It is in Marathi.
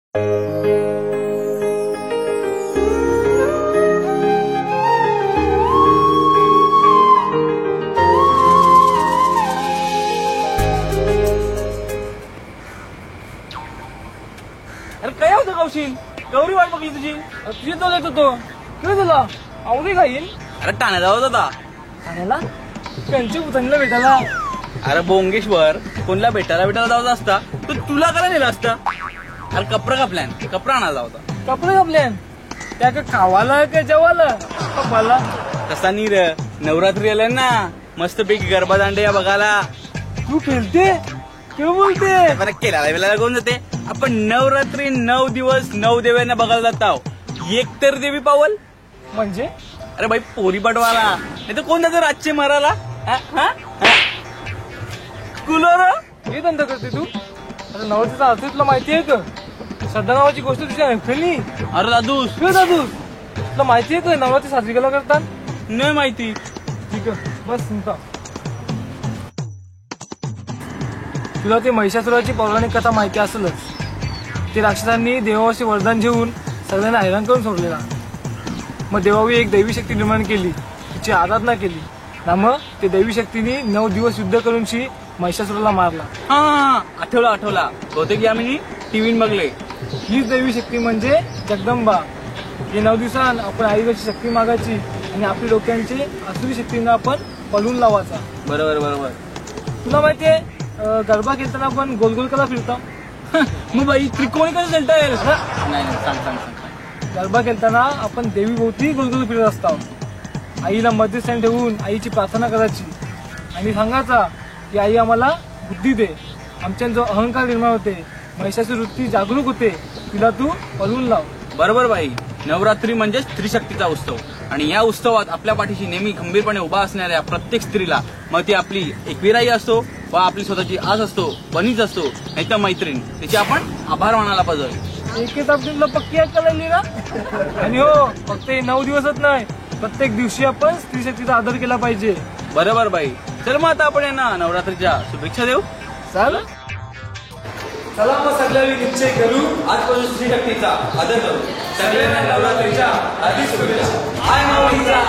अरे काय होतं कौशील? गौरी वाट बघली तुझी. तुझी तो येत होतो. काय झालं? आवडी खाईल. अरे ठाण्यात जावत होता. ठाण्याला त्यांची उतरणीला भेटायला. अरे बोंगेश्वर कोणला भेटायला जावत असता तो तुला करायला नेला असता. अरे कपडा आणायला होता. कपडे कपल्यान त्या का खावाला का जेवायला कपाला तसा नीर नवरात्री आल्या ना मस्त पैकी गरबा दांड्या बघायला. तू खेळते केव्हा बोलते? बरं केला कोण जाते. आपण नवरात्री 9 दिवस 9 देव्यांना बघायला जात आहोत. एक तर देवी पावल म्हणजे अरे बाई पोरी पटवाला नाही तर कोण जातं रातचे मारायला. कुलर हे धंदा करते तू. आता नवरात्रीचा अर्थ तुला माहिती आहे का? श्रद्धा नावाची गोष्ट तुझ्या ऐकली. अरे दादू तुला माहिती आहे का नवरात्री साजरी केला करतात? नाही माहिती. ठीक आहे बस तुमचा. तुला ते महिषासुराची पौराणिक कथा माहिती असेलच. ते राक्षसांनी देवावरचे वरदान घेऊन सगळ्यांना हैराण करून सोडलेला. मग देवावी एक दैवी शक्ती निर्माण केली, तिची आराधना केली ना. मग ते दैवी शक्तीने 9 दिवस युद्ध करून महिषासुराला मारला. हा आठवला बहुतेक आम्ही टीव्ही बघले. हीच दैवी शक्ती म्हणजे जगदंबा. हे 9 दिवसांत आपण आईवरची शक्ती मागायची आणि आपली डोक्यांची आसुरी शक्तींना आपण पळून लावायचा. बरोबर. तुला माहितीये गरबा खेळताना आपण गोल गोल कला फिरतो. मग बाई त्रिकोणी कसं चालता येईल? नाही सांग. गरबा खेळताना आपण देवी भोवती गोल गोल फिरत असतो. आईला मध्यस्थानी ठेवून आईची प्रार्थना करायची आणि सांगायचा की आई आम्हाला बुद्धी दे. आमच्यात जो अहंकार निर्माण होते, महिषाची वृत्ती जागरूक होते, तिला तू पळवून लाव. बरोबर बाई. नवरात्री म्हणजे स्त्री शक्तीचा उत्सव आणि या उत्सवात आपल्या पाठीशी नेहमी खंबीरपणे उभा असणाऱ्या प्रत्येक स्त्रीला, मग ती आपली एकविराई असतो वा आपली स्वतःची आस असतो, बनीच असतो, नाही तर मैत्रीण, तिचे आपण आभार मानायला पाहिजे. एकेच आपल्याला पक्की अक्कल आली ना. आणि हो फक्त हे 9 दिवसच नाही, प्रत्येक दिवशी आपण स्त्री शक्तीचा आदर केला पाहिजे. बरोबर बाई. चल मग आता आपण यांना नवरात्रीच्या शुभेच्छा देऊ. चला मग सगळ्यांनी निश्चय करू, आजपासून स्त्री शक्तीचा आदर करू. सगळ्यांना नवरात्रीच्या हार्दिक शुभेच्छा. हाय माऊलीचा.